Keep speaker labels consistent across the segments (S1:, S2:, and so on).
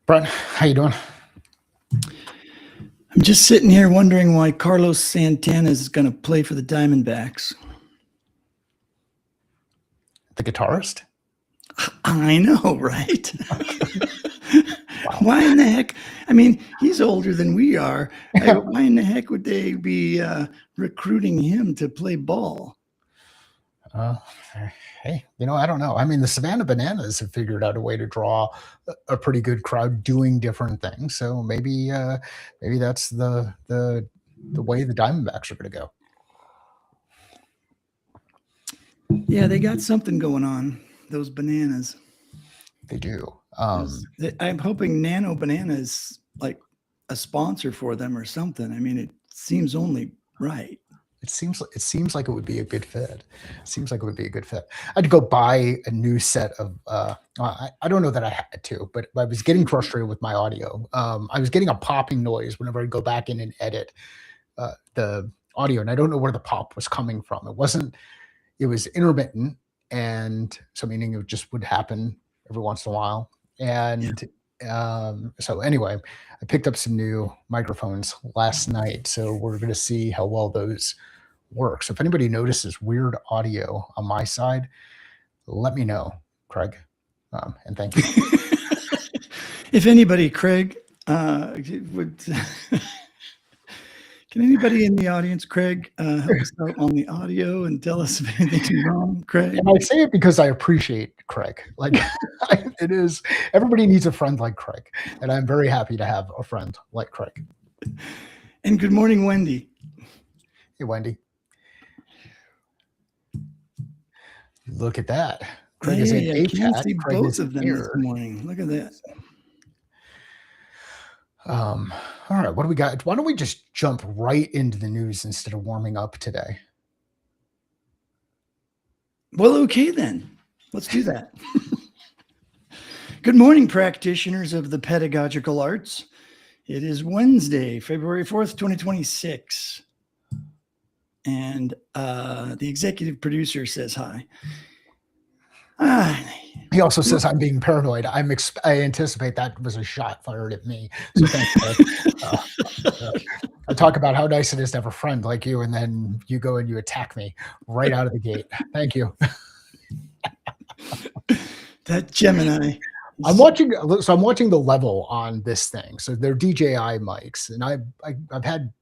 S1: Brent, how you doing?
S2: I'm just sitting here wondering why Carlos Santana is going to play for the Diamondbacks.
S1: The guitarist?
S2: I know, right?
S1: Wow.
S2: Why in the heck? I mean, he's older than we are. Why in the heck would they be recruiting him to play ball?
S1: Hey, I don't know. I mean, the Savannah Bananas have figured out a way to draw a pretty good crowd doing different things. So maybe that's the way the Diamondbacks are going to go.
S2: Yeah, they got something going on. Those bananas.
S1: They do.
S2: I'm hoping Nano Banana is like a sponsor for them or something. I mean, it seems only right.
S1: It seems like it would be a good fit. I had to go buy a new set of. I don't know that I had to, but I was getting frustrated with my audio. I was getting a popping noise whenever I go back in and edit the audio, and I don't know where the pop was coming from. It was intermittent, and so meaning it just would happen every once in a while. And so anyway, I picked up some new microphones last night, so we're going to see how well those work. So if anybody notices weird audio on my side, let me know, Craig, and thank you.
S2: If anybody, Craig, would can anybody in the audience, Craig, help us out on the audio and tell us if anything's wrong, Craig?
S1: And I say it because I appreciate Craig. Like it is, everybody needs a friend like Craig, and I'm very happy to have a friend like Craig.
S2: And good morning, Wendy.
S1: Hey, Wendy. Look at that. Craig is in
S2: I can see
S1: Craig
S2: both of them this morning. Look at that.
S1: All right, what do we got? Why don't we just jump right into the news instead of warming up today?
S2: Well, okay then. Let's do that. Good morning, practitioners of the pedagogical arts. It is Wednesday, February 4th, 2026. And the executive producer says hi.
S1: He also says I'm being paranoid. I anticipate that was a shot fired at me. So thanks. I talk about how nice it is to have a friend like you, and then you go and you attack me right out of the gate. Thank you.
S2: That Gemini.
S1: I'm watching the level on this thing. So they're DJI mics, and I've had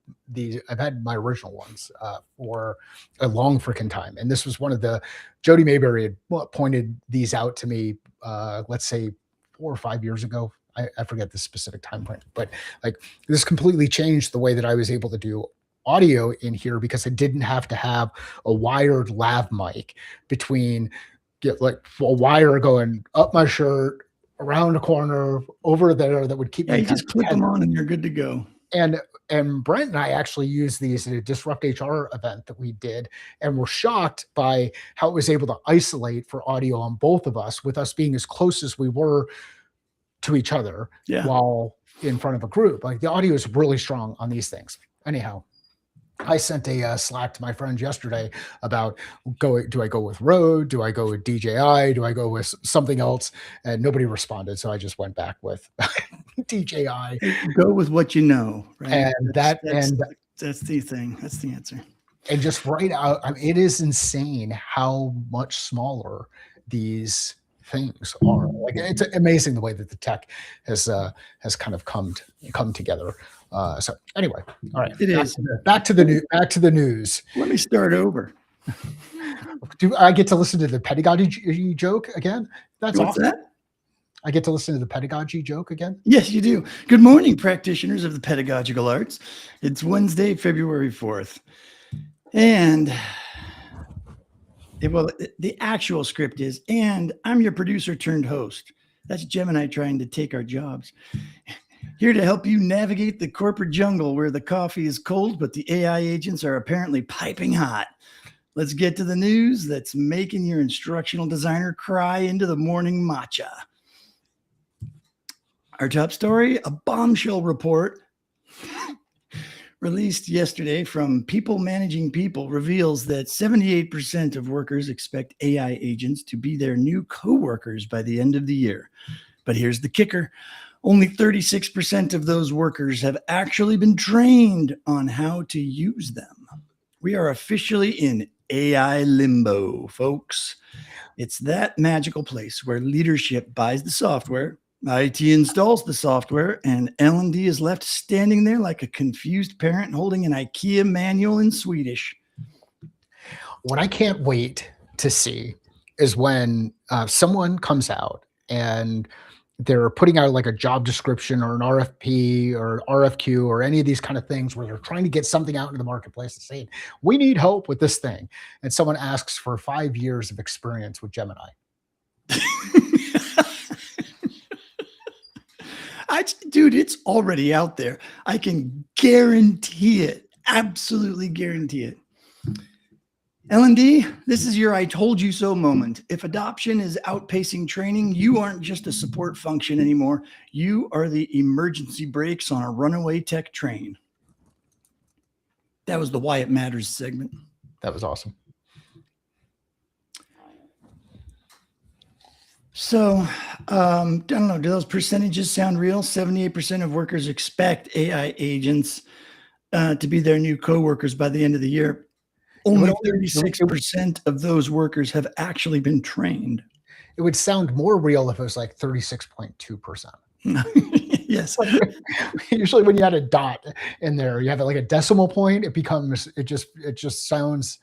S1: my original ones for a long freaking time. And this was one of the Jody Mayberry had pointed these out to me, let's say 4 or 5 years ago. I forget the specific time frame, but like this completely changed the way that I was able to do audio in here, because I didn't have to have a wired lav mic between like a wire going up my shirt, around a corner, over there, that would keep me.
S2: You just clip them on and you're good to go.
S1: And Brent and I actually used these at a Disrupt HR event that we did, and were shocked by how it was able to isolate for audio on both of us, with us being as close as we were to each other while in front of a group. Like the audio is really strong on these things. Anyhow, I sent a Slack to my friends yesterday about do I go with Rode? Do I go with DJI? Do I go with something else? And nobody responded. So I just went back with DJI.
S2: Go with what you know, right?
S1: And that's
S2: the thing. That's the answer.
S1: And just right out, I mean, it is insane how much smaller these things are. Like it's amazing the way that the tech has kind of come together. So anyway, all right. Back to the news.
S2: Let me start over.
S1: Do I get to listen to the pedagogy joke again? That's
S2: What's
S1: awesome.
S2: that?
S1: I get to listen to the pedagogy joke again?
S2: Yes, you do. Good morning, practitioners of the pedagogical arts. It's Wednesday, February 4th. And the actual script is, and I'm your producer turned host. That's Gemini trying to take our jobs. Here to help you navigate the corporate jungle where the coffee is cold, but the AI agents are apparently piping hot. Let's get to the news that's making your instructional designer cry into the morning matcha. Our top story, a bombshell report released yesterday from People Managing People reveals that 78% of workers expect AI agents to be their new coworkers by the end of the year. But here's the kicker. Only 36% of those workers have actually been trained on how to use them. We are officially in AI limbo, folks. It's that magical place where leadership buys the software, IT installs the software, and L&D is left standing there like a confused parent holding an IKEA manual in Swedish.
S1: What I can't wait to see is when someone comes out and they're putting out like a job description or an RFP or RFQ or any of these kind of things where they're trying to get something out into the marketplace and saying, we need help with this thing. And someone asks for 5 years of experience with Gemini.
S2: Dude, it's already out there. I can guarantee it. Absolutely guarantee it. L&D, this is your I told you so moment. If adoption is outpacing training, you aren't just a support function anymore. You are the emergency brakes on a runaway tech train. That was the Why It Matters segment.
S1: That was awesome.
S2: So, I don't know, do those percentages sound real? 78% of workers expect AI agents to be their new coworkers by the end of the year. Only 36% of those workers have actually been trained.
S1: It would sound more real if it was like 36.2%.
S2: Yes.
S1: Usually when you had a dot in there, you have like a decimal point, it just sounds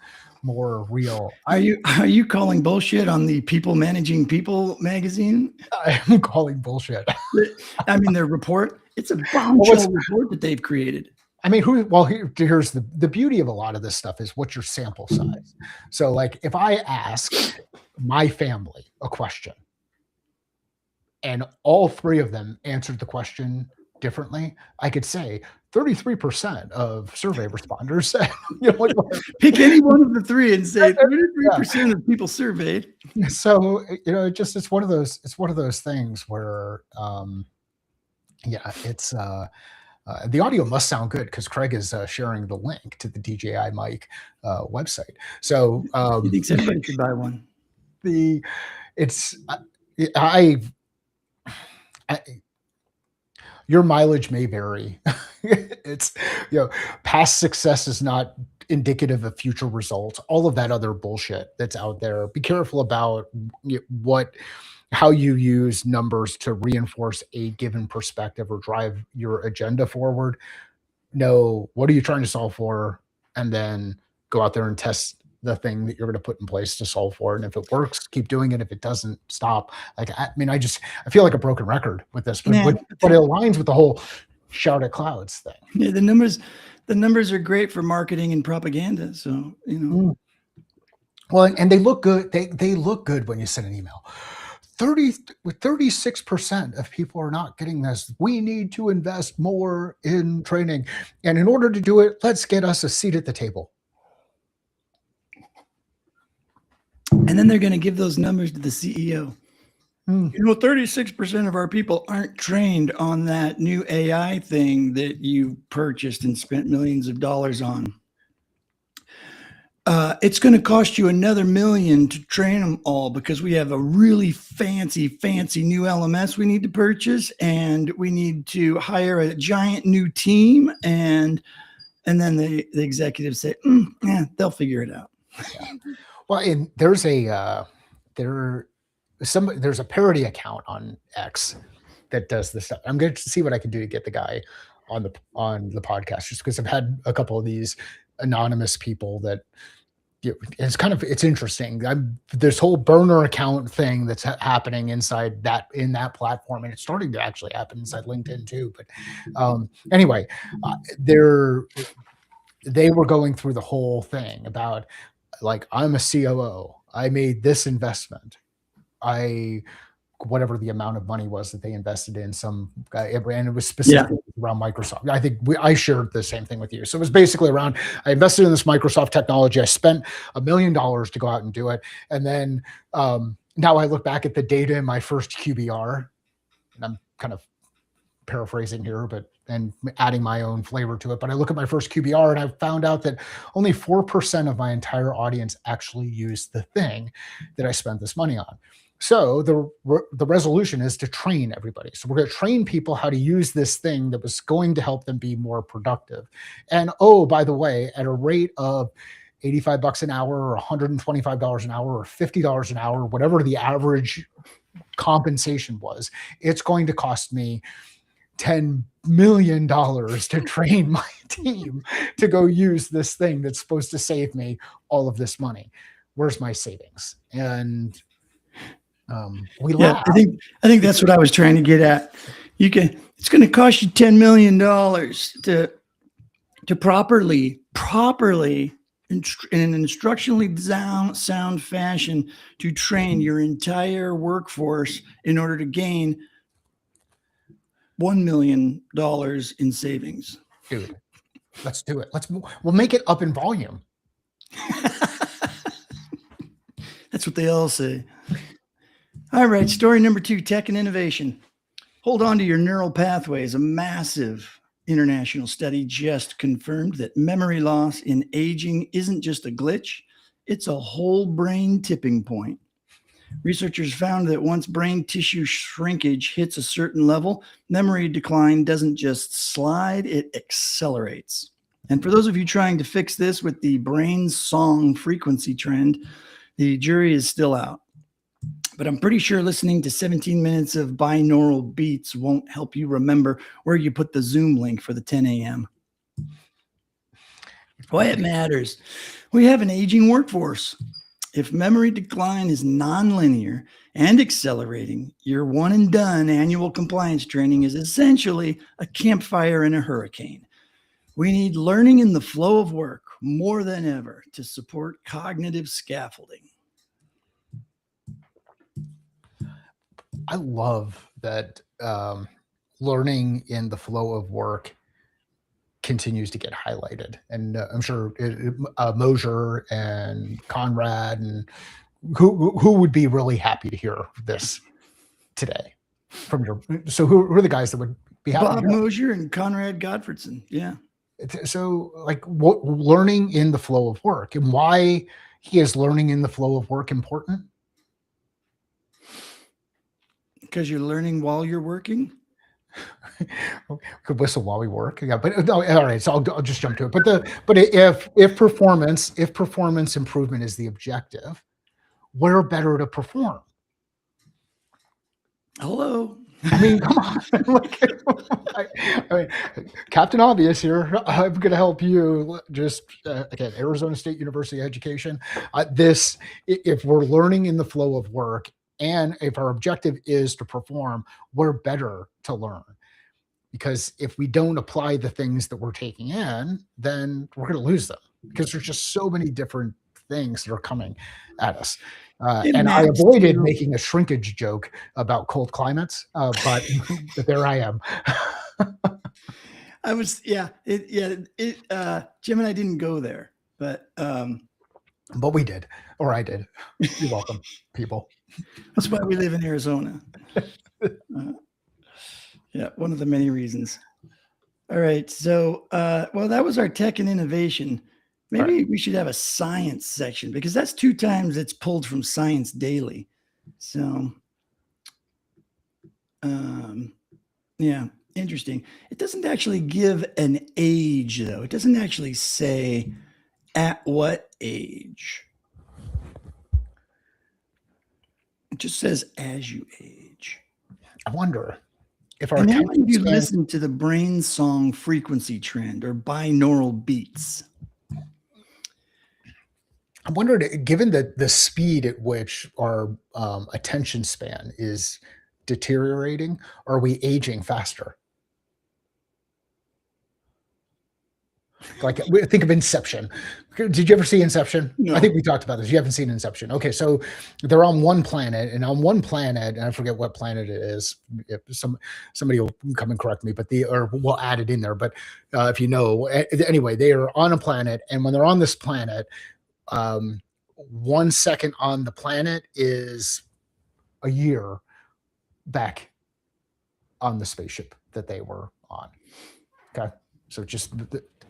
S1: more real.
S2: Are you calling bullshit on the People Managing People magazine?
S1: I'm calling bullshit.
S2: I mean, their report, it's a bombshell report that they've created.
S1: I mean, here's the beauty of a lot of this stuff is what's your sample size. So like if I ask my family a question and all three of them answered the question differently, I could say 33% of survey responders.
S2: Pick any one of the three and say 33% of people surveyed.
S1: So it's one of those things where it's the audio must sound good because Craig is sharing the link to the DJI mic website. So
S2: he thinks everybody should buy one.
S1: Your mileage may vary. It's past success is not indicative of future results. All of that other bullshit that's out there. Be careful about how you use numbers to reinforce a given perspective or drive your agenda forward. Know what are you trying to solve for, and then go out there and test the thing that you're going to put in place to solve for. And if it works, keep doing it. If it doesn't, stop. I feel like a broken record with this, but it aligns with the whole shout at clouds thing.
S2: Yeah, the numbers are great for marketing and propaganda. So
S1: Well, and they look good. They look good when you send an email. 36% of people are not getting this. We need to invest more in training. And in order to do it, let's get us a seat at the table.
S2: And then they're going to give those numbers to the CEO. 36% of our people aren't trained on that new AI thing that you purchased and spent millions of dollars on. It's going to cost you another $1 million to train them all because we have a really fancy new LMS we need to purchase, and we need to hire a giant new team. And then the executives say, they'll figure it out.
S1: Yeah. Well, and there's a parody account on X that does this stuff. I'm going to see what I can do to get the guy on the podcast, just because I've had a couple of these anonymous people that it's interesting. This whole burner account thing that's happening in that platform, and it's starting to actually happen inside LinkedIn too. But anyway, they were going through the whole thing about, like, I'm a COO. I made this investment. Whatever the amount of money was that they invested in some guy, and it was specifically around Microsoft. I think I shared the same thing with you. So it was basically around, I invested in this Microsoft technology. I spent $1 million to go out and do it. And then now I look back at the data in my first QBR, and I'm kind of paraphrasing here, and adding my own flavor to it. But I look at my first QBR and I found out that only 4% of my entire audience actually used the thing that I spent this money on. So the resolution is to train everybody. So we're going to train people how to use this thing that was going to help them be more productive. And oh, by the way, at a rate of $85 an hour or $125 an hour or $50 an hour, whatever the average compensation was, it's going to cost me $10 million to train my team to go use this thing that's supposed to save me all of this money. Where's my savings? And we
S2: Yeah,
S1: laugh.
S2: I think that's what I was trying to get at. It's going to cost you $10 million to properly in an instructionally sound fashion to train your entire workforce in order to gain $1 million in savings.
S1: Dude, let's do it. We'll make it up in volume.
S2: That's what they all say. All right, story number 2, tech and innovation. Hold on to your neural pathways. A massive international study just confirmed that memory loss in aging isn't just a glitch, it's a whole brain tipping point. Researchers found that once brain tissue shrinkage hits a certain level, memory decline doesn't just slide, it accelerates. And for those of you trying to fix this with the brain song frequency trend, the jury is still out. But I'm pretty sure listening to 17 minutes of binaural beats won't help you remember where you put the Zoom link for the 10 a.m. Why it matters. We have an aging workforce. If memory decline is nonlinear and accelerating, your one and done annual compliance training is essentially a campfire in a hurricane. We need learning in the flow of work more than ever to support cognitive scaffolding.
S1: I love that learning in the flow of work continues to get highlighted. And I'm sure Mosier and Conrad and who would be really happy to hear this today from your. So who are the guys that would be happy?
S2: Bob Mosier and Conrad Gottfredson. Yeah.
S1: So like learning in the flow of work, and why is learning in the flow of work important?
S2: Because you're learning while you're working.
S1: Could whistle while we work. Yeah, but no, all right. So I'll just jump to it. But if performance improvement is the objective, where better to perform?
S2: Hello.
S1: I mean, come on. I mean, Captain Obvious here. I'm going to help you. Just again, Arizona State University education. If we're learning in the flow of work, and if our objective is to perform, we're better to learn. Because if we don't apply the things that we're taking in, then we're going to lose them. Because there's just so many different things that are coming at us. And I avoided making a shrinkage joke about cold climates, but there I am.
S2: I was, Jim and I didn't go there, but
S1: we did, or I did. You're welcome, people.
S2: That's why we live in Arizona. Yeah, one of the many reasons. All right, so well, that was our tech and innovation. Maybe we should have a science section, because that's 2 times it's pulled from Science Daily. So, yeah, interesting. It doesn't actually give an age, though. It doesn't actually say at what age. It just says as you age.
S1: I wonder if
S2: and how do you listen to the brain song frequency trend or binaural beats?
S1: I wondered, given the speed at which our attention span is deteriorating, are we aging faster? Like, think of Inception. Did you ever see Inception?
S2: No.
S1: I think we talked about this. You haven't seen Inception. Okay, so they're on one planet, and on one planet, and I forget what planet it is. If somebody will come and correct me, or we'll add it in there. But if you know, anyway, they are on a planet, and when they're on this planet, 1 second on the planet is a year back on the spaceship that they were on. Okay, so just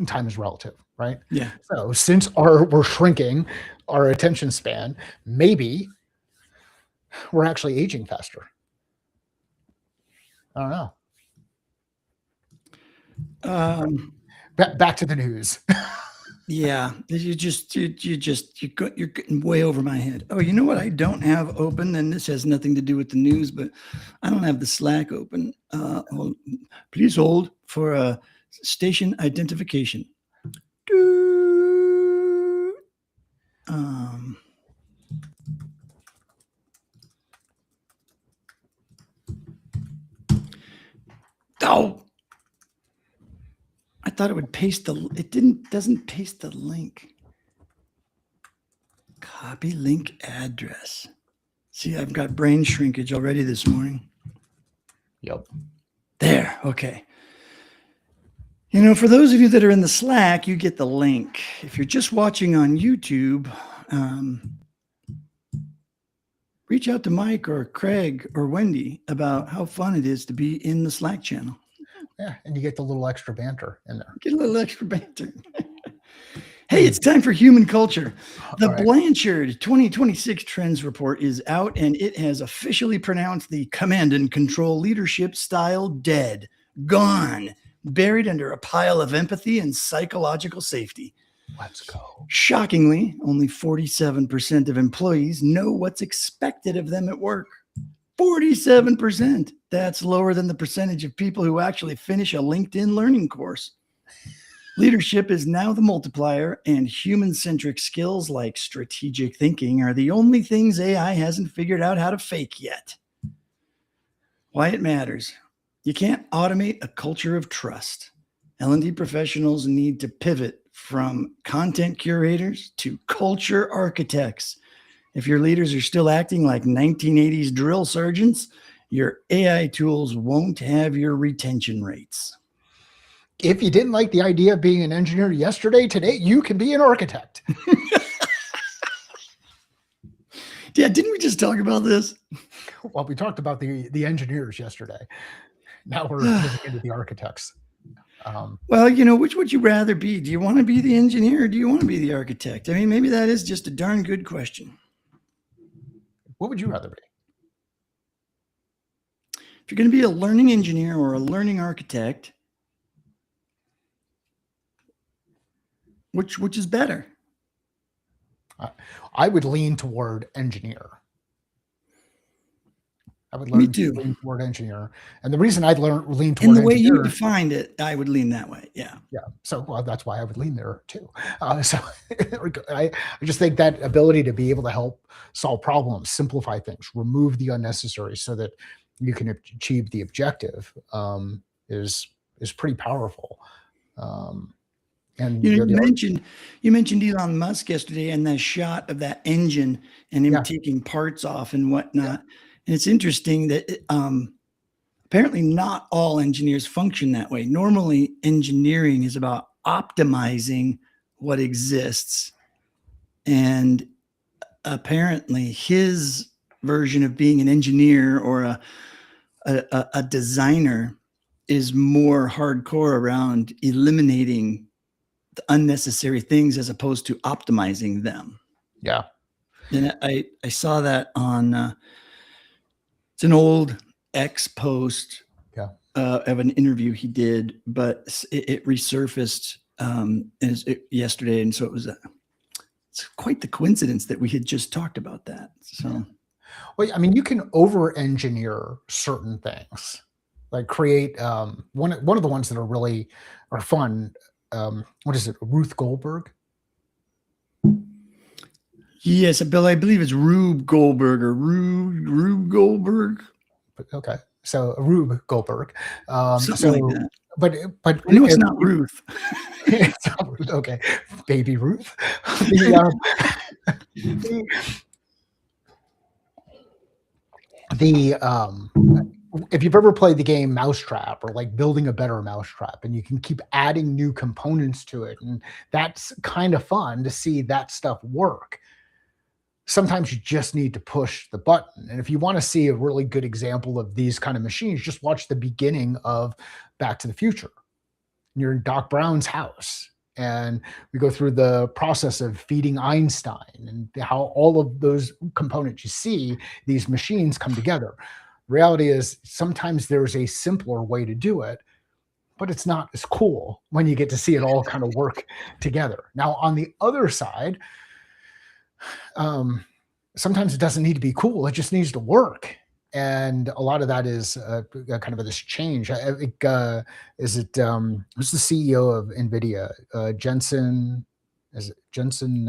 S1: time is relative, right?
S2: Yeah.
S1: So since we're shrinking our attention span, maybe we're actually aging faster. I don't know. Back to the news.
S2: Yeah, you're getting way over my head. Oh, you know what I don't have open, and this has nothing to do with the news, but I don't have the Slack open. Please hold for station identification. Oh, I thought it would paste doesn't paste the link. Copy link address. See, I've got brain shrinkage already this morning.
S1: Yep.
S2: There. Okay. You know, for those of you that are in the Slack, you get the link. If you're just watching on YouTube, reach out to Mike or Craig or Wendy about how fun it is to be in the Slack channel.
S1: Yeah, and you get the little extra banter in there.
S2: Get a little extra banter. Hey, it's time for human culture. The Blanchard 2026 Trends Report is out, and it has officially pronounced the command and control leadership style dead, gone, buried under a pile of empathy and psychological safety.
S1: Let's go.
S2: Shockingly, only 47% of employees know what's expected of them at work. 47%. That's lower than the percentage of people who actually finish a LinkedIn learning course. Leadership is now the multiplier, and human-centric skills like strategic thinking are the only things AI hasn't figured out how to fake yet. Why it matters. You can't automate a culture of trust. L&D professionals need to pivot from content curators to culture architects. If your leaders are still acting like 1980s drill sergeants, your AI tools won't have your retention rates.
S1: If you didn't like the idea of being an engineer yesterday, today you can be an architect.
S2: Yeah, didn't we just talk about this?
S1: Well, we talked about the engineers yesterday. Now we're moving into the architects.
S2: Well, you know, which would you rather be? Do you want to be the engineer or do you want to be the architect? I mean, maybe that is just a darn good question.
S1: What would you rather be?
S2: If you're going to be a learning engineer or a learning architect, which is better?
S1: I would lean toward engineer. I would
S2: Me too.
S1: lean toward engineer. And the reason I'd lean toward
S2: in the way
S1: engineer,
S2: you defined it, I would lean that way. Yeah.
S1: Yeah. So that's why I would lean there too. So I just think that ability to be able to help solve problems, simplify things, remove the unnecessary so that you can achieve the objective is pretty powerful. And
S2: you mentioned Elon Musk yesterday and that shot of that engine and him taking parts off and whatnot. Yeah. And it's interesting that apparently not all engineers function that way. Normally, engineering is about optimizing what exists. And apparently his version of being an engineer or a designer is more hardcore around eliminating the unnecessary things as opposed to optimizing them.
S1: Yeah.
S2: And I saw that on it's an old X post of an interview he did, but it resurfaced yesterday. And so it's quite the coincidence that we had just talked about that. So,
S1: well, I mean, you can over-engineer certain things, like create one of the ones that are fun. What is it? Ruth Goldberg?
S2: Yes, Bill, I believe it's Rube Goldberg or Rube Goldberg.
S1: Okay, so Rube Goldberg.
S2: Something like that.
S1: But
S2: I know it's not Ruth.
S1: It's not Ruth. Okay, baby Ruth. If you've ever played the game Mousetrap or like building a better mousetrap, and you can keep adding new components to it, and that's kind of fun to see that stuff work. Sometimes you just need to push the button. And if you want to see a really good example of these kind of machines, just watch the beginning of Back to the Future. You're in Doc Brown's house and we go through the process of feeding Einstein and how all of those components you see, these machines come together. Reality is sometimes there's a simpler way to do it, but it's not as cool when you get to see it all kind of work together. Now, on the other side, sometimes it doesn't need to be cool. It just needs to work. And a lot of that is kind of this change. I think, is it, who's the CEO of NVIDIA? Jensen, is it Jensen?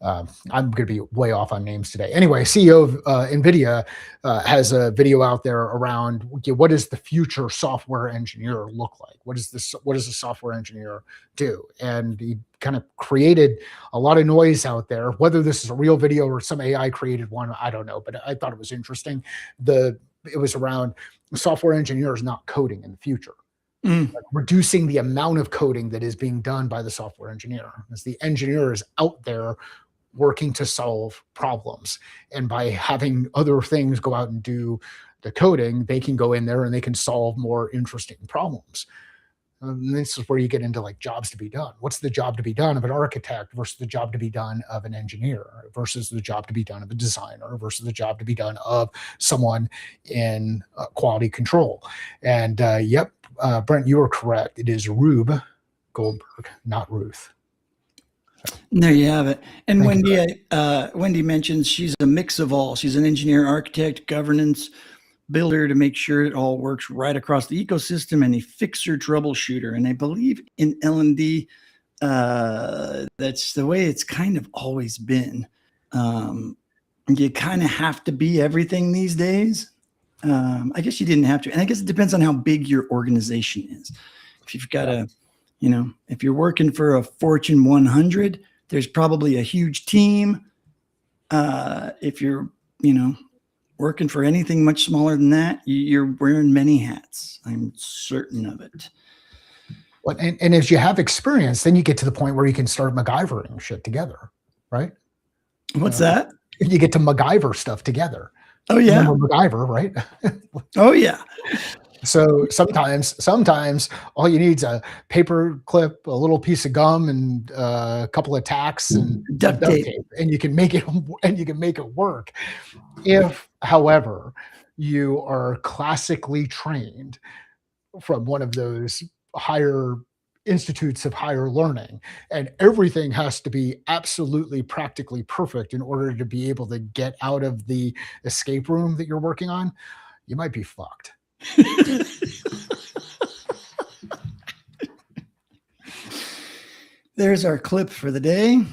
S1: I'm going to be way off on names today. Anyway, CEO of NVIDIA has a video out there around, okay, what does the future software engineer look like? What does a software engineer do? And he kind of created a lot of noise out there. Whether this is a real video or some AI created one, I don't know, but I thought it was interesting. It was around software engineers not coding in the future. Like reducing the amount of coding that is being done by the software engineer, as the engineer is out there working to solve problems. And by having other things go out and do the coding, they can go in there and they can solve more interesting problems. And this is where you get into like jobs to be done. What's the job to be done of an architect versus the job to be done of an engineer versus the job to be done of a designer versus the job to be done of someone in quality control? And yep, Brent, you are correct. It is Rube Goldberg, not Ruth.
S2: There you have it. And Wendy mentions she's a mix of all. She's an engineer, architect, governance, builder to make sure it all works right across the ecosystem, and a fixer troubleshooter. And I believe in L&D, that's the way it's kind of always been. You kind of have to be everything these days. I guess you didn't have to. And I guess it depends on how big your organization is. If you've got if you're working for a Fortune 100, there's probably a huge team. If you're, working for anything much smaller than that, you're wearing many hats. I'm certain of it.
S1: Well, and as you have experience, then you get to the point where you can start MacGyvering shit together, right?
S2: What's that?
S1: You get to MacGyver stuff together.
S2: Oh, yeah.
S1: Remember MacGyver, right?
S2: Oh, yeah.
S1: So sometimes all you need is a paper clip, a little piece of gum, and a couple of tacks and
S2: duct tape,
S1: and you can make it work. If, however, you are classically trained from one of those higher institutes of higher learning, and everything has to be absolutely practically perfect in order to be able to get out of the escape room that you're working on, you might be fucked.
S2: There's our clip for the day.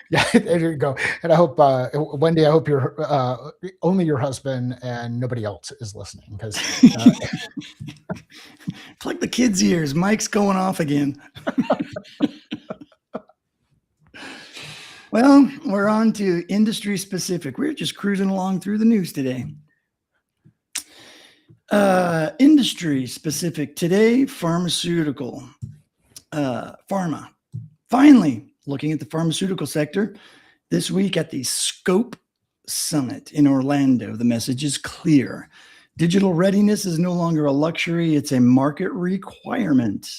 S1: Yeah, there you go. And I hope, Wendy, I hope you're only your husband and nobody else is listening, because
S2: it's like the kids' ears. Mike's going off again. Well, we're on to industry specific. We're just cruising along through the news today. Industry specific today, pharmaceutical, pharma. Finally, looking at the pharmaceutical sector this week at the Scope Summit in Orlando, the message is clear. Digital readiness is no longer a luxury, it's a market requirement.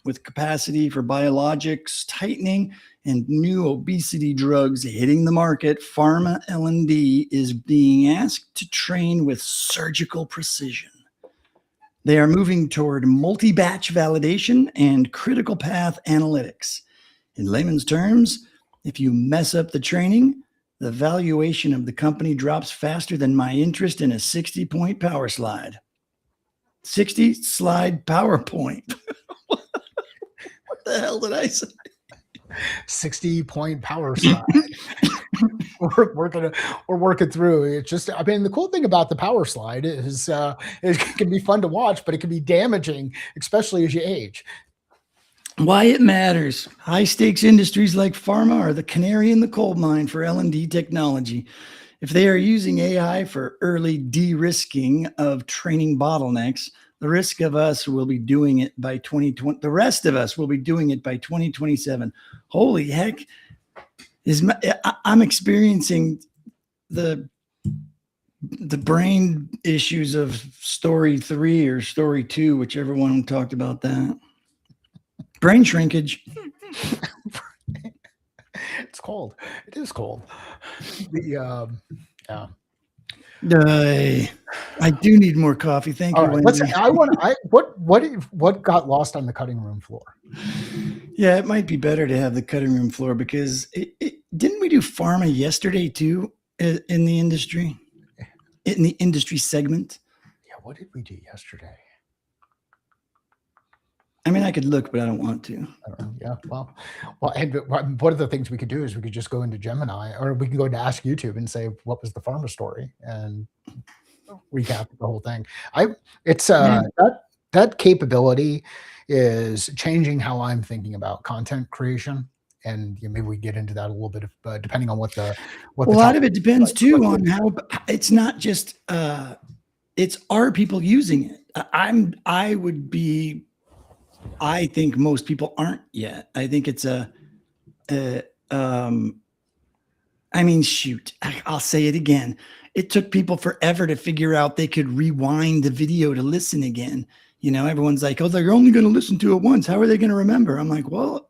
S2: With capacity for biologics tightening and new obesity drugs hitting the market, pharma L&D is being asked to train with surgical precision. They are moving toward multi-batch validation and critical path analytics. In layman's terms, if you mess up the training, the valuation of the company drops faster than my interest in a 60-point power slide. 60-slide PowerPoint. What the hell did I say?
S1: 60-point power slide. We're working through. It's just, I mean, the cool thing about the power slide is it can be fun to watch, but it can be damaging, especially as you age.
S2: Why it matters. High stakes industries like pharma are the canary in the coal mine for L&D technology. If they are using AI for early de-risking of training bottlenecks, the rest of us will be doing it by 2020. The rest of us will be doing it by 2027. Holy heck. I'm experiencing the brain issues of story 3 or story 2, whichever one talked about that. Brain shrinkage.
S1: It's cold. It is cold. Yeah.
S2: I do need more coffee. Thank
S1: All
S2: you,
S1: right.
S2: Wendy.
S1: What got lost on the cutting room floor?
S2: Yeah, it might be better to have the cutting room floor because didn't we do pharma yesterday too in the industry segment?
S1: Yeah. What did we do yesterday?
S2: I mean, I could look, but I don't want to.
S1: I don't know. Yeah. Well, and one of the things we could do is we could just go into Gemini, or we can go into Ask YouTube and say, what was the pharma story, and recap the whole thing. That capability is changing how I'm thinking about content creation. And maybe we get into that a little bit of, depending on what the
S2: a lot of it depends too on how it's not just it's are people using it. I think most people aren't yet. I think it's I mean, shoot, I'll say it again. It took people forever to figure out they could rewind the video to listen again. You know, everyone's like, oh, they're only going to listen to it once. How are they going to remember? I'm like, well,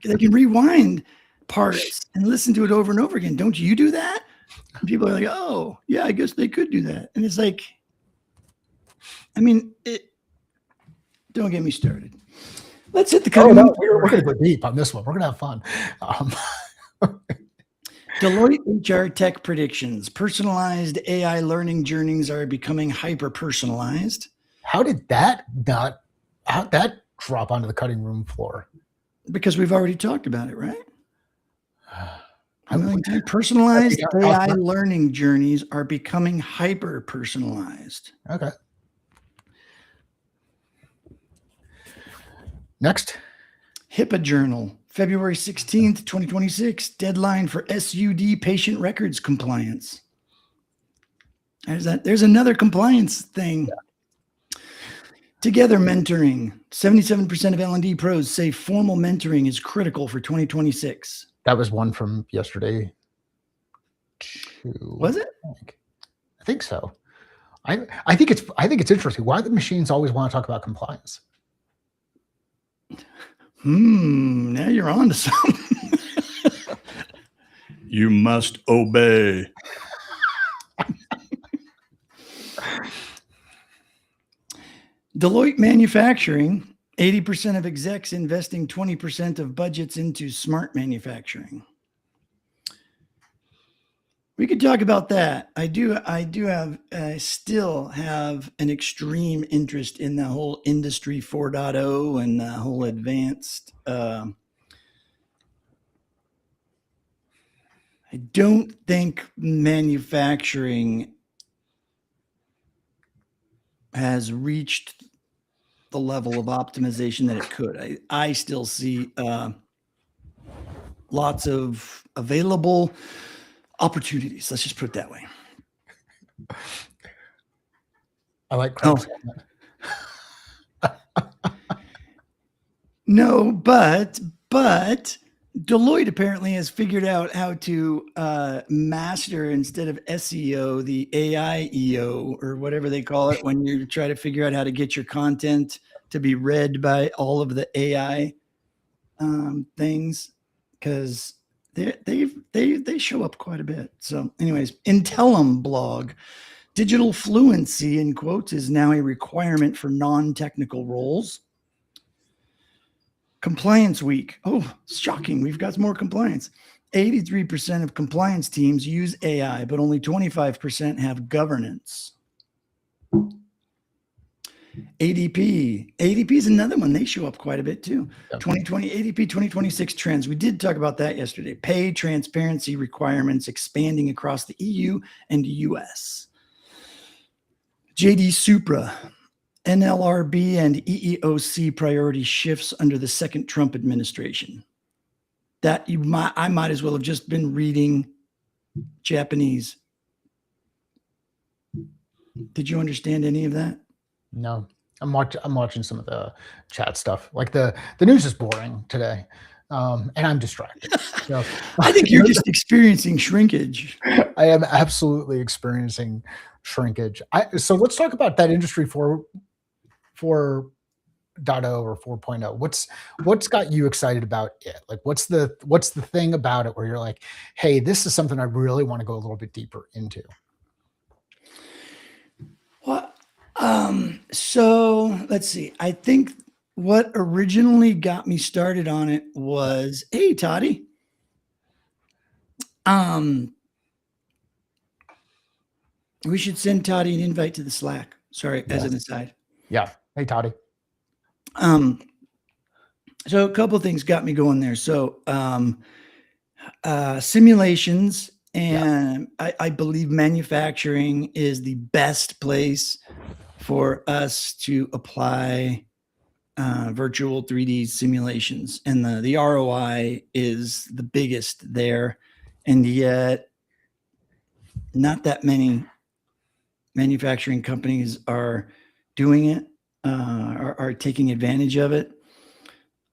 S2: they can rewind parts and listen to it over and over again. Don't you do that? And people are like, oh, yeah, I guess they could do that. And it's like, I mean, don't get me started. Let's hit the cutting room.
S1: We're going to go deep on this one. We're going to have fun.
S2: Deloitte HR Tech predictions. Personalized AI learning journeys are becoming hyper-personalized.
S1: How did that drop onto the cutting room floor?
S2: Because we've already talked about it, right? Personalized AI learning journeys are becoming hyper-personalized.
S1: Okay. Next.
S2: HIPAA Journal, February 16th, 2026, deadline for SUD patient records compliance. There's another compliance thing. Yeah. Together mentoring, 77% of L&D pros say formal mentoring is critical for 2026.
S1: That was one from yesterday.
S2: Was it?
S1: I think so. I think it's interesting. Why the machines always want to talk about compliance?
S2: Now you're on to something. You must obey. Deloitte Manufacturing, 80% of execs investing 20% of budgets into smart manufacturing. We could talk about that. I still have an extreme interest in the whole industry 4.0 and the whole advanced. I don't think manufacturing has reached the level of optimization that it could. I still see lots of available opportunities. Let's just put it that way.
S1: I like Craig's
S2: No, but Deloitte apparently has figured out how to master, instead of SEO, the AI EO, or whatever they call it, when you try to figure out how to get your content to be read by all of the AI things, because they show up quite a bit. So anyways, Intellum blog, digital fluency in quotes is now a requirement for non-technical roles. Compliance week. Oh, shocking. We've got more compliance. 83% of compliance teams use AI, but only 25% have governance. ADP is another one. They show up quite a bit too. Yep. 2020 ADP 2026 trends. We did talk about that yesterday. Pay transparency requirements expanding across the EU and US. JD Supra, NLRB and EEOC priority shifts under the second Trump administration. I might as well have just been reading Japanese. Did you understand any of that?
S1: No, I'm watching some of the chat stuff. Like the news is boring today, and I'm distracted. So,
S2: I think you're just experiencing shrinkage.
S1: I am absolutely experiencing shrinkage. So let's talk about that industry 4.0 or 4.0? What's got you excited about it? Like what's the thing about it where you're like, hey, this is something I really want to go a little bit deeper into?
S2: What? So let's see. I think what originally got me started on it was, hey, Toddy. We should send Toddy an invite to the Slack. Sorry, as an aside.
S1: Yeah. Hey, Toddy.
S2: So a couple of things got me going there. So simulations, and I believe manufacturing is the best place for us to apply virtual 3D simulations, and the ROI is the biggest there, and yet not that many manufacturing companies are doing it, are taking advantage of it.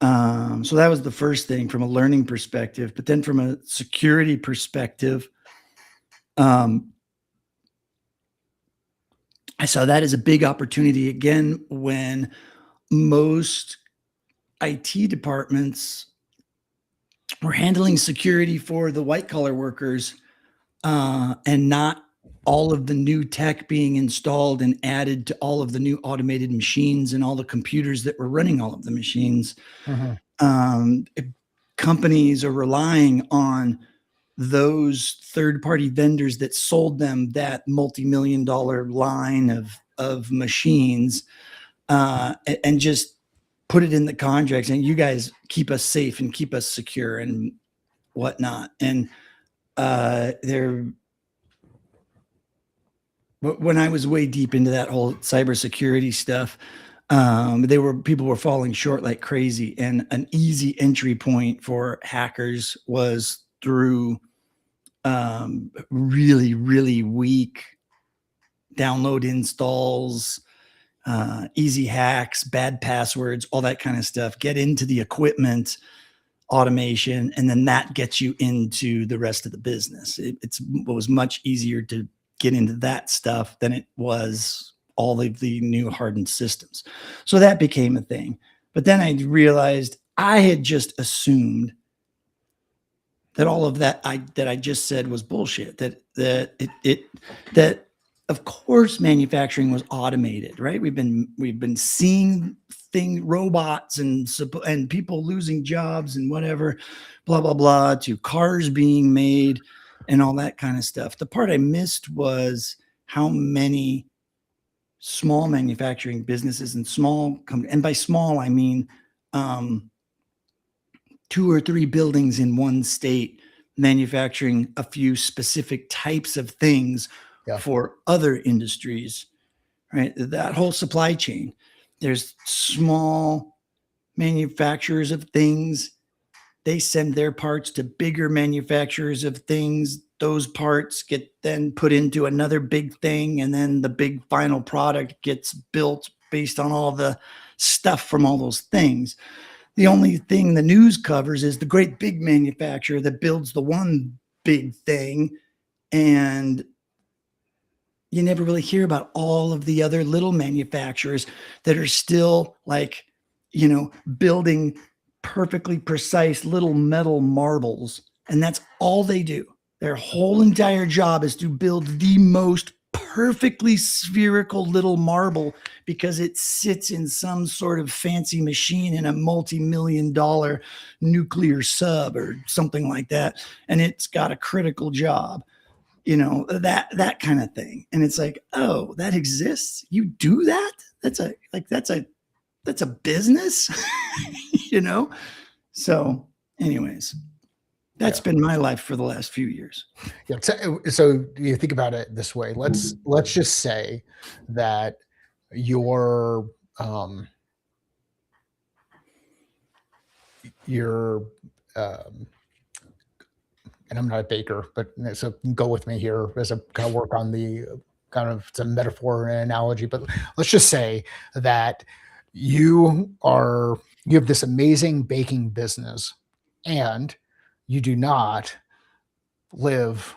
S2: So that was the first thing from a learning perspective, but then from a security perspective, I saw that as a big opportunity again when most IT departments were handling security for the white collar workers, and not all of the new tech being installed and added to all of the new automated machines and all the computers that were running all of the machines. Companies are relying on those third-party vendors that sold them that multi-million-dollar line of machines, and just put it in the contracts, and you guys keep us safe and keep us secure and whatnot. And when I was way deep into that whole cybersecurity stuff, people were falling short like crazy, and an easy entry point for hackers was through really, really weak download installs, easy hacks, bad passwords, all that kind of stuff. Get into the equipment, automation, and then that gets you into the rest of the business. It was much easier to get into that stuff than it was all of the new hardened systems. So that became a thing. But then I realized I had just assumed that all of that I just said was bullshit. That of course manufacturing was automated, right? We've been seeing robots and people losing jobs and whatever, blah blah blah, to cars being made and all that kind of stuff. The part I missed was how many small manufacturing businesses and and by small I mean 2 or 3 buildings in one state manufacturing a few specific types of things for other industries, right? That whole supply chain. There's small manufacturers of things. They send their parts to bigger manufacturers of things. Those parts get then put into another big thing, and then the big final product gets built based on all the stuff from all those things. The only thing the news covers is the great big manufacturer that builds the one big thing, and you never really hear about all of the other little manufacturers that are still building perfectly precise little metal marbles, and that's all they do. Their whole entire job is to build the most perfectly spherical little marble because it sits in some sort of fancy machine in a multi-million-dollar nuclear sub or something like that, and it's got a critical job, that kind of thing. And it's like, oh, that exists? You do that? That's a business. So anyways, that's been my life for the last few years.
S1: Yeah. So you think about it this way. Let's just say that you're and I'm not a baker, but so go with me here as I kind of work on the kind of it's a metaphor and an analogy. But let's just say that you have this amazing baking business, and you do not live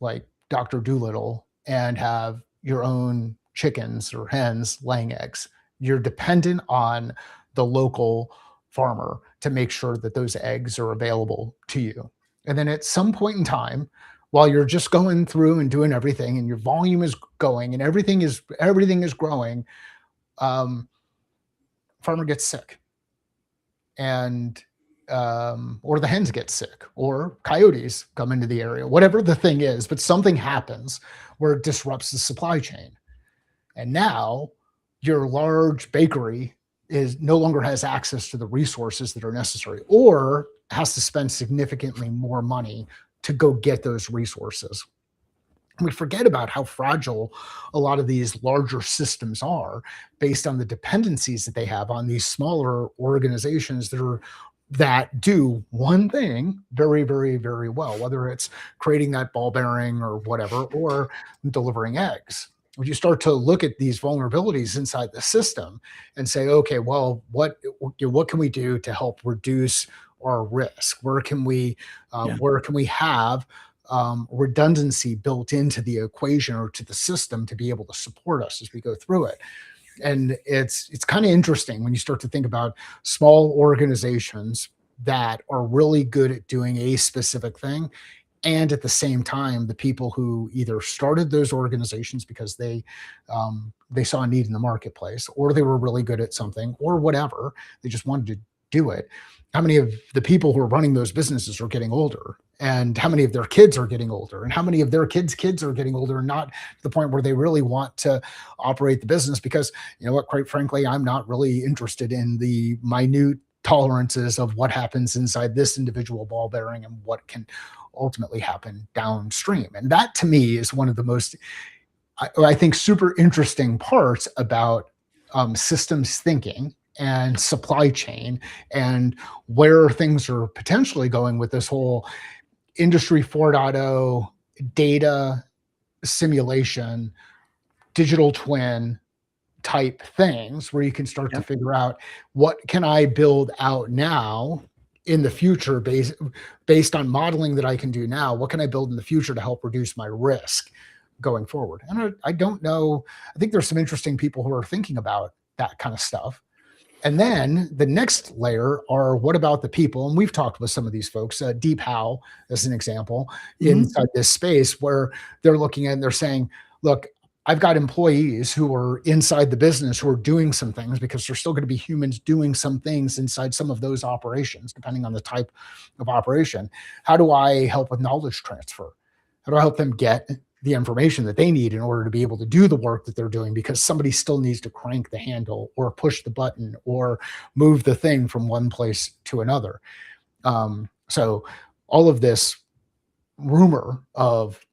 S1: like Dr. Doolittle and have your own chickens or hens laying eggs. You're dependent on the local farmer to make sure that those eggs are available to you. And then at some point in time, while you're just going through and doing everything and your volume is going and everything is growing, farmer gets sick, and or the hens get sick, or coyotes come into the area, whatever the thing is, but something happens where it disrupts the supply chain. And now your large bakery is no longer has access to the resources that are necessary, or has to spend significantly more money to go get those resources. We forget about how fragile a lot of these larger systems are based on the dependencies that they have on these smaller organizations that do one thing very, very, very well, whether it's creating that ball bearing or whatever, or delivering eggs. When you start to look at these vulnerabilities inside the system and say, okay, well, what can we do to help reduce our risk? Where can we have redundancy built into the equation or to the system to be able to support us as we go through it? And it's kind of interesting when you start to think about small organizations that are really good at doing a specific thing, and at the same time the people who either started those organizations because they saw a need in the marketplace, or they were really good at something, or whatever, they just wanted to do it. How many of the people who are running those businesses are getting older, and how many of their kids are getting older, and how many of their kids are getting older, and not to the point where they really want to operate the business? Because you know what, quite frankly, I'm not really interested in the minute tolerances of what happens inside this individual ball bearing and what can ultimately happen downstream. And that to me is one of the most, I think, super interesting parts about systems thinking and supply chain, and where things are potentially going with this whole industry 4.0 data simulation, digital twin type things, where you can start to figure out, what can I build out now in the future based on modeling that I can do now? What can I build in the future to help reduce my risk going forward? And I don't know. I think there's some interesting people who are thinking about that kind of stuff. And then the next layer are, what about the people? And we've talked with some of these folks, Deep Howe as an example, inside this space, where they're looking at and they're saying, look, I've got employees who are inside the business who are doing some things, because there's still going to be humans doing some things inside some of those operations, depending on the type of operation. How do I help with knowledge transfer? How do I help them get the information that they need in order to be able to do the work that they're doing? Because somebody still needs to crank the handle or push the button or move the thing from one place to another. So all of this rumor of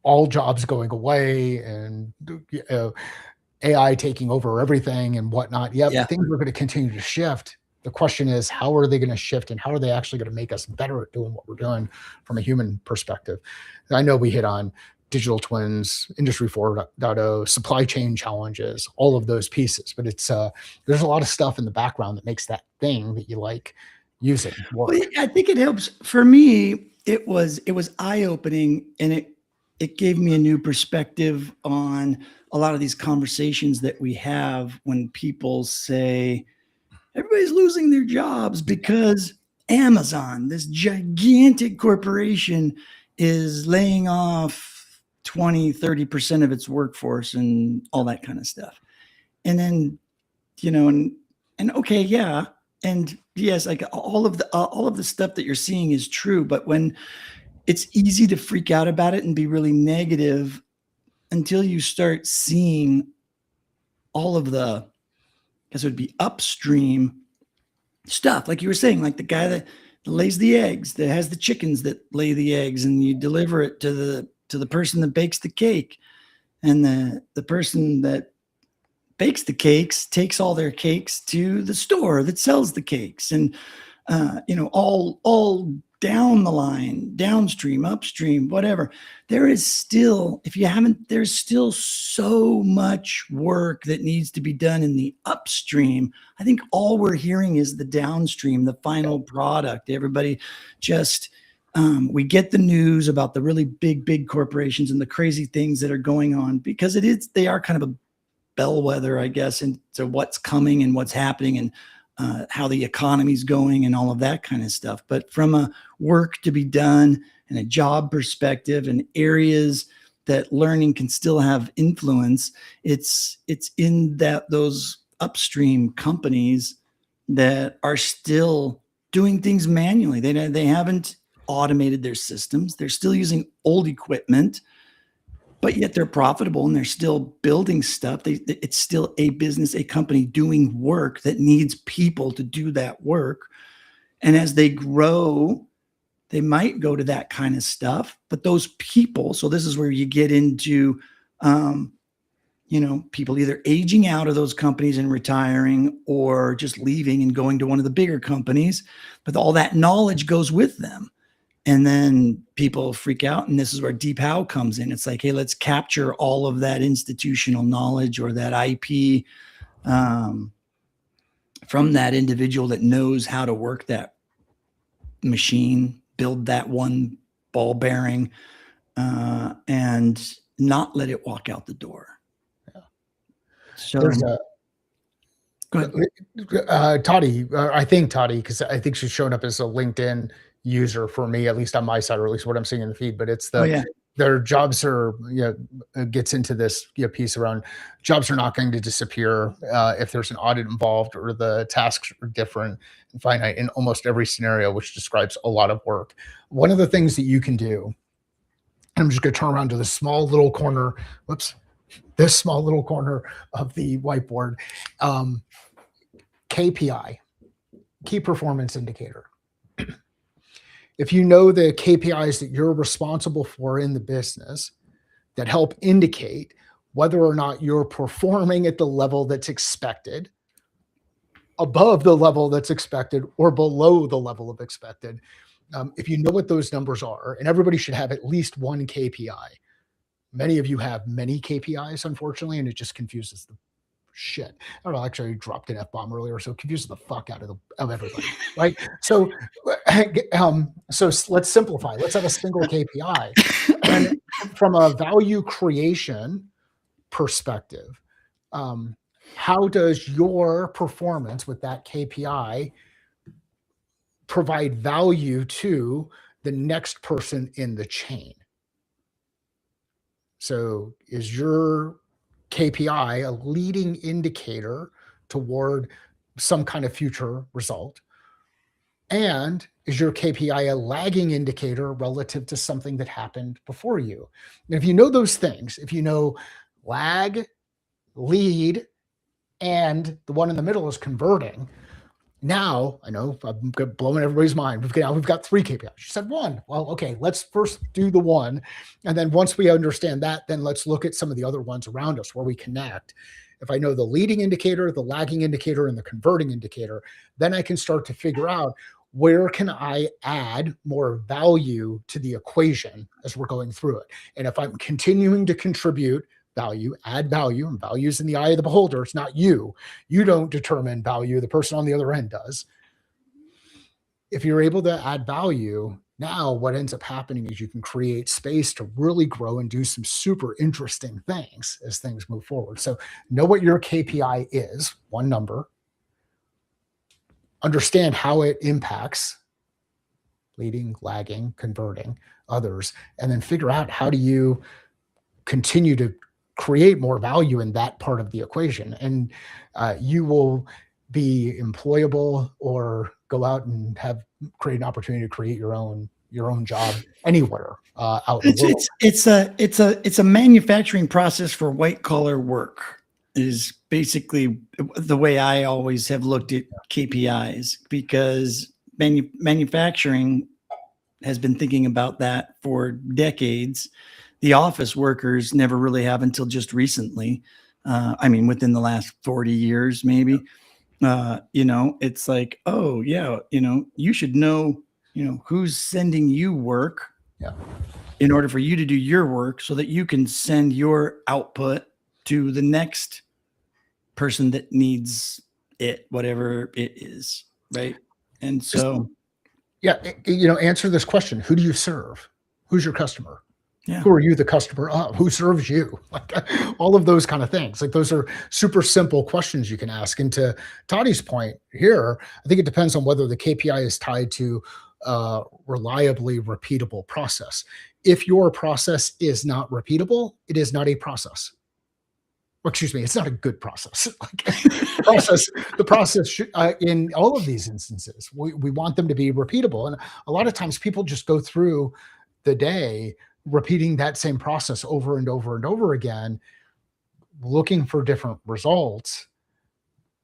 S1: all jobs going away and AI taking over everything and whatnot. Things are going to continue to shift. The question is, how are they going to shift, and how are they actually going to make us better at doing what we're doing from a human perspective? I know we hit on digital twins, industry 4.0, supply chain challenges, all of those pieces, but it's there's a lot of stuff in the background that makes that thing that you like using work.
S2: Well, I think it helps. For me, it was eye-opening, and it gave me a new perspective on a lot of these conversations that we have when people say everybody's losing their jobs because Amazon, this gigantic corporation, is laying off 20-30% of its workforce and all that kind of stuff. And then, and okay, yeah. And yes, like all of the stuff that you're seeing is true, but when it's easy to freak out about it and be really negative until you start seeing all of the, I guess it would be upstream stuff. Like you were saying, like the guy that lays the eggs, that has the chickens that lay the eggs, and you deliver it to the person that bakes the cake. And the person that bakes the cakes takes all their cakes to the store that sells the cakes. And, all down the line, downstream, upstream, whatever. There's still so much work that needs to be done in the upstream. I think all we're hearing is the downstream, the final product. Everybody just, we get the news about the really big corporations and the crazy things that are going on, because they are kind of bellwether, I guess, into what's coming and what's happening and how the economy's going and all of that kind of stuff. But from a work to be done and a job perspective and areas that learning can still have influence, it's in those upstream companies that are still doing things manually. They haven't automated their systems. They're still using old equipment, but yet they're profitable and they're still building stuff. It's still a business, a company doing work that needs people to do that work. And as they grow, they might go to that kind of stuff. But those people, so this is where you get into, people either aging out of those companies and retiring or just leaving and going to one of the bigger companies. But all that knowledge goes with them. And then people freak out. And this is where Deep How comes in. It's like, hey, let's capture all of that institutional knowledge or that IP from that individual that knows how to work that machine, build that one ball bearing, and not let it walk out the door.
S1: Yeah.
S2: So
S1: There's
S2: go ahead.
S1: Toddy, I think Toddy, because I think she's shown up as a LinkedIn user for me, at least on my side, or at least what I'm seeing in the feed. But it's their jobs are, gets into this piece around jobs are not going to disappear if there's an audit involved or the tasks are different and finite in almost every scenario, which describes a lot of work. One of the things that you can do, and I'm just going to turn around to this small little corner, this small little corner of the whiteboard, KPI, key performance indicator. If you know the KPIs that you're responsible for in the business that help indicate whether or not you're performing at the level that's expected, above the level that's expected, or below the level of expected, if you know what those numbers are, and everybody should have at least one KPI. Many of you have many KPIs, unfortunately, and it just confuses the shit. I don't know, actually I dropped an F-bomb earlier, so it confuses the fuck out of everybody, right? So let's simplify. Let's have a single KPI. And from a value creation perspective, how does your performance with that KPI provide value to the next person in the chain? So is your KPI a leading indicator toward some kind of future result? And is your KPI a lagging indicator relative to something that happened before you? And if you know those things, if you know lag, lead, and the one in the middle is converting, now I know I'm blowing everybody's mind. We've got 3 KPIs. You said 1. Well, okay, let's first do the 1. And then once we understand that, then let's look at some of the other ones around us where we connect. If I know the leading indicator, the lagging indicator, and the converting indicator, then I can start to figure out where can I add more value to the equation as we're going through it. And if I'm continuing to contribute value, add value, and value is in the eye of the beholder. It's not you. You don't determine value. The person on the other end does. If you're able to add value, now what ends up happening is you can create space to really grow and do some super interesting things as things move forward. So know what your KPI is, one number. Understand how it impacts leading, lagging, converting others, and then figure out how do you continue to create more value in that part of the equation. And you will be employable or go out and create an opportunity to create your own job anywhere out in the world.
S2: It's a manufacturing process for white collar work is basically the way I always have looked at KPIs, because manufacturing has been thinking about that for decades. The office workers never really have until just recently. Within the last 40 years, maybe. It's like, oh yeah, you should know, who's sending you work in order for you to do your work so that you can send your output to the next person that needs it, whatever it is. Right. And so,
S1: answer this question. Who do you serve? Who's your customer?
S2: Yeah.
S1: Who are you, the customer of? Who serves you? Like all of those kind of things. Like those are super simple questions you can ask. And to Toddy's point here, I think it depends on whether the KPI is tied to reliably repeatable process. If your process is not repeatable, it is not a process. Well, excuse me, it's not a good process. Like the process should, in all of these instances, we want them to be repeatable. And a lot of times people just go through the day repeating that same process over and over and over again, looking for different results.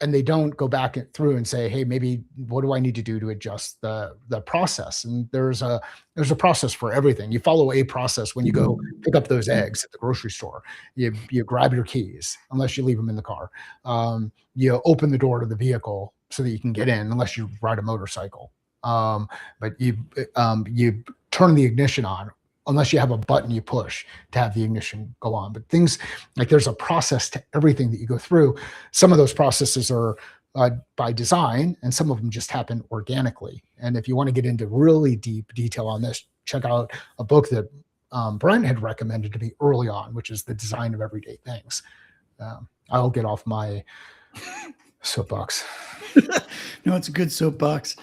S1: And they don't go back through and say, hey, maybe what do I need to do to adjust the process? And there's a process for everything. You follow a process when you go pick up those eggs at the grocery store. You grab your keys, unless you leave them in the car. You open the door to the vehicle so that you can get in, unless you ride a motorcycle. But you turn the ignition on, unless you have a button you push to have the ignition go on. But things like there's a process to everything that you go through. Some of those processes are by design, and some of them just happen organically. And if you want to get into really deep detail on this, check out a book that Brent had recommended to me early on, which is The Design of Everyday Things. I'll get off my soapbox.
S2: No, it's a good soapbox.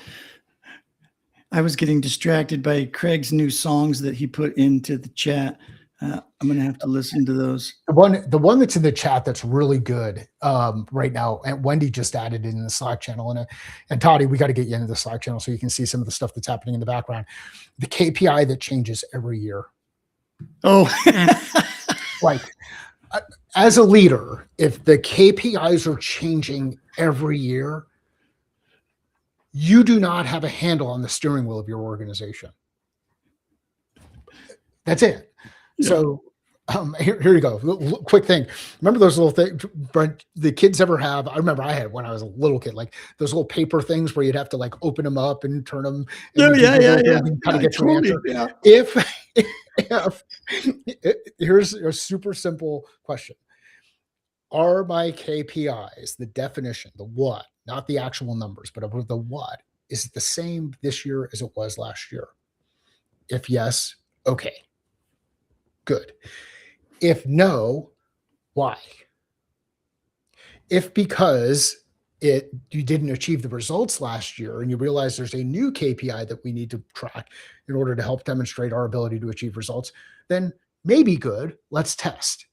S2: I was getting distracted by Craig's new songs that he put into the chat. I'm going to have to listen to those.
S1: The one that's in the chat that's really good right now, and Wendy just added it in the Slack channel. And Toddy, we got to get you into the Slack channel so you can see some of the stuff that's happening in the background. The KPI that changes every year.
S2: Oh,
S1: like as a leader, if the KPIs are changing every year, you do not have a handle on the steering wheel of your organization. That's it. Yeah. So here you go. Quick thing. Remember those little things, Brent, the kids ever have? I remember I had when I was a little kid, like those little paper things where you'd have to like open them up and turn them. And
S2: yeah.
S1: Kind of get to an answer. Yeah. If here's a super simple question. Are my KPIs, the definition, the what, not the actual numbers, but the what, is it the same this year as it was last year? If yes, okay, good. If no, why? If because you didn't achieve the results last year and you realize there's a new KPI that we need to track in order to help demonstrate our ability to achieve results, then maybe good, let's test.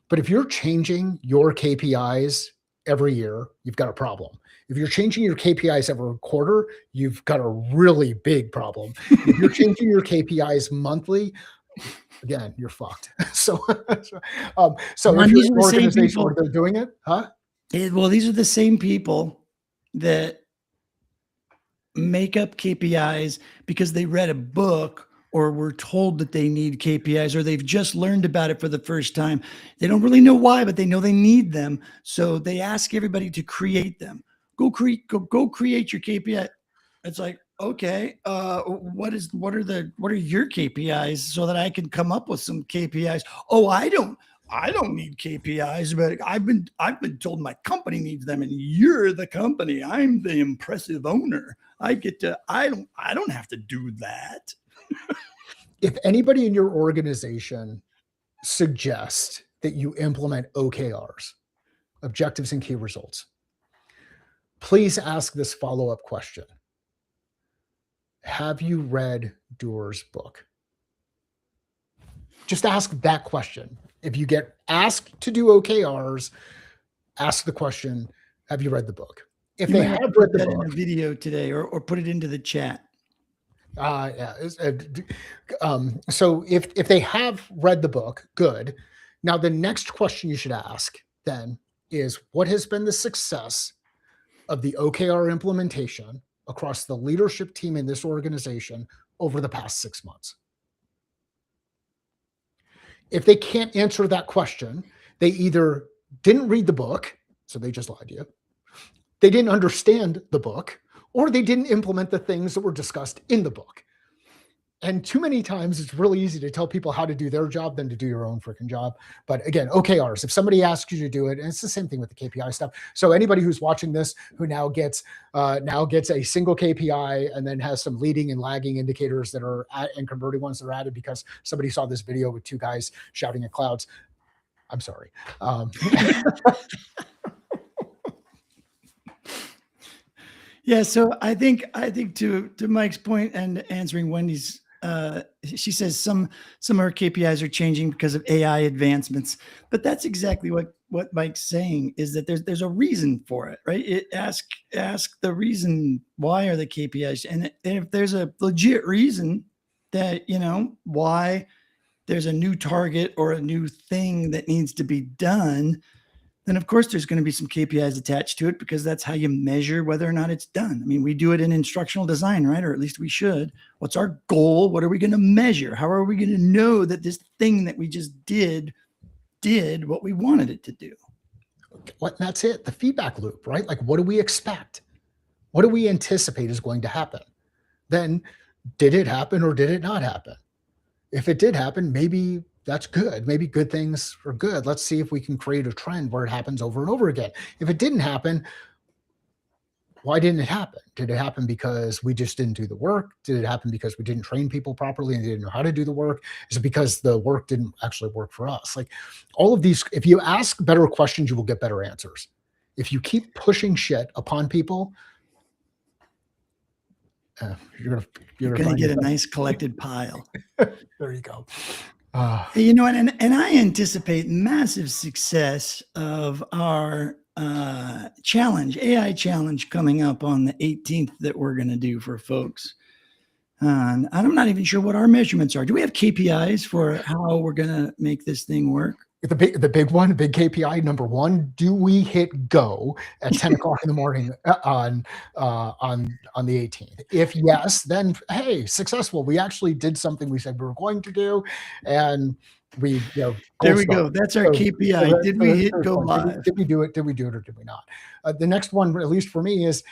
S1: But if you're changing your KPIs every year, you've got a problem. If you're changing your KPIs every quarter, you've got a really big problem. If you're changing your KPIs monthly, again, you're fucked. So if you're an organization where they're doing it,
S2: well, these are the same people that make up KPIs because they read a book or were told that they need KPIs, or they've just learned about it for the first time. They don't really know why, but they know they need them. So they ask everybody to create them. Go create your KPI. It's like, okay, what are your KPIs so that I can come up with some KPIs? Oh, I don't need KPIs, but I've been told my company needs them, and you're the company. I'm the impressive owner. I don't have to do that.
S1: If anybody in your organization suggests that you implement OKRs, objectives and key results, please ask this follow-up question. Have you read Doerr's book? Just ask that question. If you get asked to do OKRs, ask the question, have you read the book? If they have read the book,
S2: in a video today, or put it into the chat.
S1: So if they have read the book, good. Now the next question you should ask then is, what has been the success of the OKR implementation across the leadership team in this organization over the past 6 months? If they can't answer that question, they either didn't read the book, so they just lied to you, they didn't understand the book, or they didn't implement the things that were discussed in the book. And too many times it's really easy to tell people how to do their job than to do your own freaking job. But again, OKRs, if somebody asks you to do it, and it's the same thing with the KPI stuff. So anybody who's watching this who now gets a single KPI and then has some leading and lagging indicators that are and converting ones that are added because somebody saw this video with two guys shouting at clouds, I'm sorry.
S2: Yeah, so I think to Mike's point and answering Wendy's, she says some of her KPIs are changing because of AI advancements, but that's exactly what Mike's saying, is that there's a reason for it, right? Ask the reason, why are the KPIs, and if there's a legit reason that, why there's a new target or a new thing that needs to be done, then of course there's going to be some KPIs attached to it, because that's how you measure whether or not it's done. I mean, we do it in instructional design, right? Or at least we should. What's our goal? What are we going to measure? How are we going to know that this thing that we just did what we wanted it to do?
S1: That's it. The feedback loop, right? Like, what do we expect? What do we anticipate is going to happen? Then did it happen or did it not happen? If it did happen, maybe that's good. Maybe good things are good. Let's see if we can create a trend where it happens over and over again. If it didn't happen, why didn't it happen? Did it happen because we just didn't do the work? Did it happen because we didn't train people properly and they didn't know how to do the work? Is it because the work didn't actually work for us? Like, all of these, if you ask better questions, you will get better answers. If you keep pushing shit upon people, you're
S2: gonna get a nice collected pile.
S1: There you go.
S2: And I anticipate massive success of our challenge, AI challenge, coming up on the 18th that we're going to do for folks. And I'm not even sure what our measurements are. Do we have KPIs for how we're going to make this thing work?
S1: The big KPI number one: do we hit go at 10 o'clock in the morning on the 18th? If yes, then hey, successful. We actually did something we said we were going to do, and we
S2: there we go. That's our KPI. Did we hit go live?
S1: Did we do it? Did we do it or did we not? The next one, at least for me, is,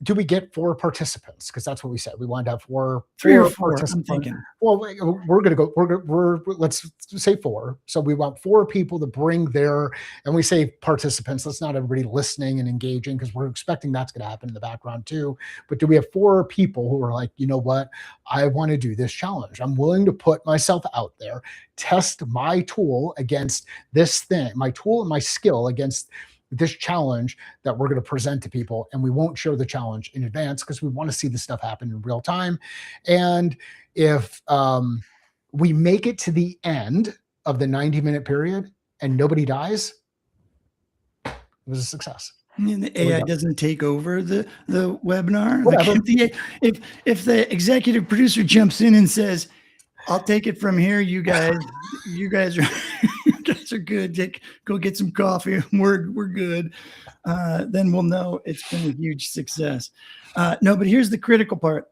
S1: do we get 4 participants? Because that's what we said. We wanted to have
S2: 3 or 4. I'm thinking.
S1: Well, let's say 4. So we want 4 people to bring their, and we say participants. That's not everybody listening and engaging, because we're expecting that's going to happen in the background too. But do we have 4 people who are like, you know what? I want to do this challenge. I'm willing to put myself out there, test my tool against this thing, my tool and my skill against this challenge that we're going to present to people, and we won't share the challenge in advance because we want to see this stuff happen in real time. And if we make it to the end of the 90-minute period and nobody dies, it was a success.
S2: And the AI doesn't take over the webinar. Like, if the executive producer jumps in and says, "I'll take it from here, you guys are are good. Go get some coffee. We're good." Then we'll know it's been a huge success. No, but here's the critical part.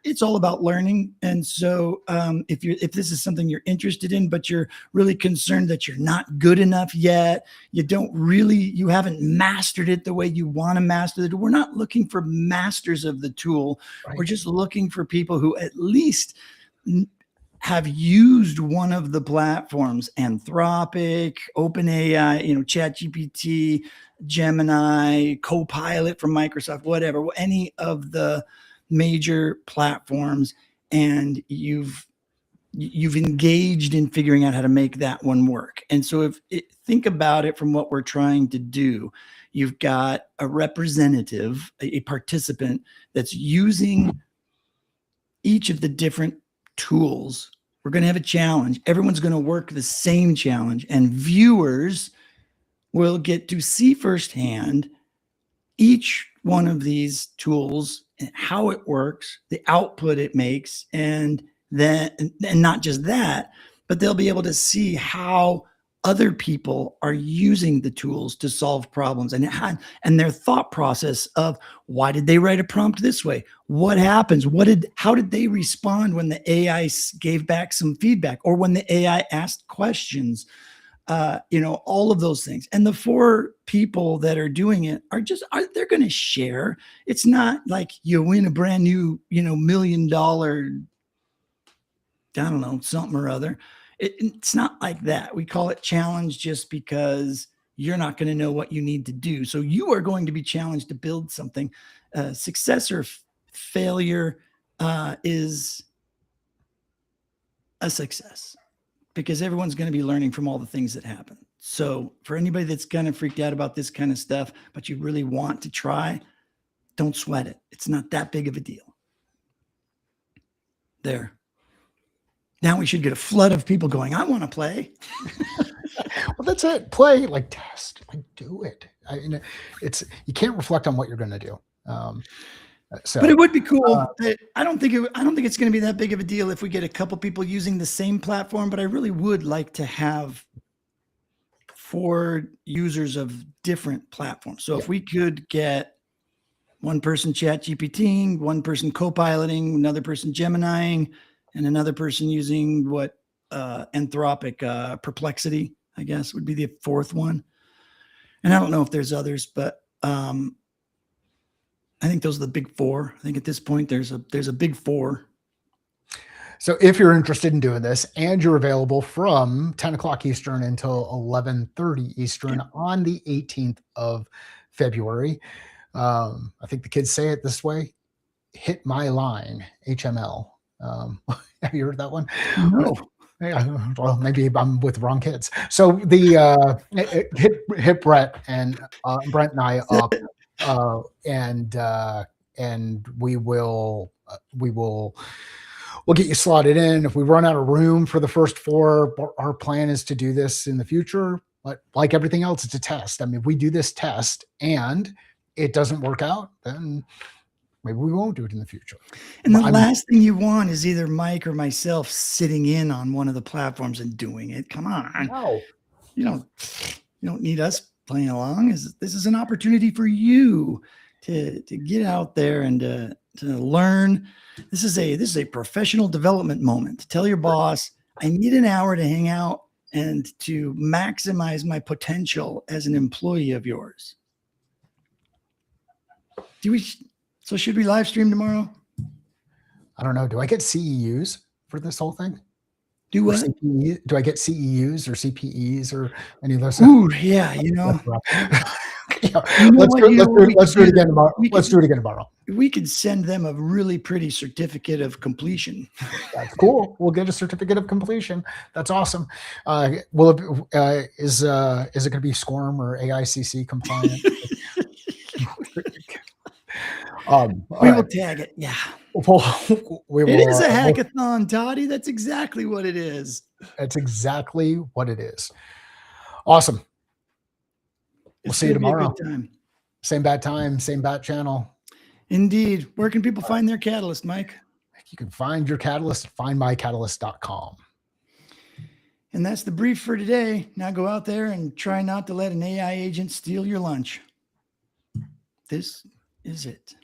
S2: It's all about learning. And so if this is something you're interested in, but you're really concerned that you're not good enough yet, you haven't mastered it the way you want to master it. We're not looking for masters of the tool. Right. We're just looking for people who at least have used one of the platforms: Anthropic, OpenAI, ChatGPT, Gemini, Copilot from Microsoft, whatever, any of the major platforms, and you've engaged in figuring out how to make that one work. And so think about it from what we're trying to do. You've got a representative, a participant that's using each of the different tools. We're going to have a challenge. Everyone's going to work the same challenge, and viewers will get to see firsthand each one of these tools and how it works, the output it makes, and not just that, but they'll be able to see how other people are using the tools to solve problems, and their thought process of, why did they write a prompt this way? What happens? How did they respond when the AI gave back some feedback, or when the AI asked questions? All of those things. And the 4 people that are doing it they're going to share. It's not like you win a brand new, $1 million I don't know, something or other. It's not like that. We call it challenge just because you're not going to know what you need to do. So you are going to be challenged to build something. Success or failure is a success because everyone's going to be learning from all the things that happen. So for anybody that's kind of freaked out about this kind of stuff, but you really want to try, don't sweat it. It's not that big of a deal. There. Now we should get a flood of people going, I want to play.
S1: Well, that's it. Play, like test, like do it. You can't reflect on what you're going to do.
S2: But it would be cool. I don't think it's going to be that big of a deal if we get a couple people using the same platform, but I really would like to have 4 users of different platforms. So if we could get one person chat GPTing, one person co-piloting, another person Geminiing, and another person using Anthropic Perplexity, I guess would be the 4th one. And I don't know if there's others, but I think those are the big 4. I think at this point there's a big 4.
S1: So if you're interested in doing this and you're available from 10 o'clock Eastern until 11:30 Eastern on the 18th of February, I think the kids say it this way, hit my line, HML. Have you heard that one?
S2: No.
S1: Yeah, well, maybe I'm with the wrong kids. So the hit Brent and I up, and we'll get you slotted in. If we run out of room for the first 4, our plan is to do this in the future. But like everything else, it's a test. I mean, if we do this test and it doesn't work out, then maybe we won't do it in the future.
S2: And the last thing you want is either Mike or myself sitting in on one of the platforms and doing it. Come on.
S1: No.
S2: You don't need us playing along. This is an opportunity for you to get out there and to learn. This is a professional development moment. Tell your boss, I need an hour to hang out and to maximize my potential as an employee of yours. So should we live stream tomorrow?
S1: I don't know. Do I get CEUs for this whole thing?
S2: Do what?
S1: Do I get CEUs or CPEs or any of those?
S2: Ooh, yeah,
S1: Let's do it again tomorrow. Let's do it again tomorrow.
S2: We could send them a really pretty certificate of completion.
S1: That's cool. We'll get a certificate of completion. That's awesome. Is it going to be SCORM or AICC compliant?
S2: We will tag it. Yeah.
S1: It
S2: is a hackathon, Toddy. That's exactly what it is.
S1: That's exactly what it is. Awesome. We'll see you tomorrow. Same bad time, same bad channel.
S2: Indeed. Where can people find their catalyst, Mike?
S1: You can find your catalyst at findmycatalyst.com.
S2: And that's the brief for today. Now go out there and try not to let an AI agent steal your lunch. This is it.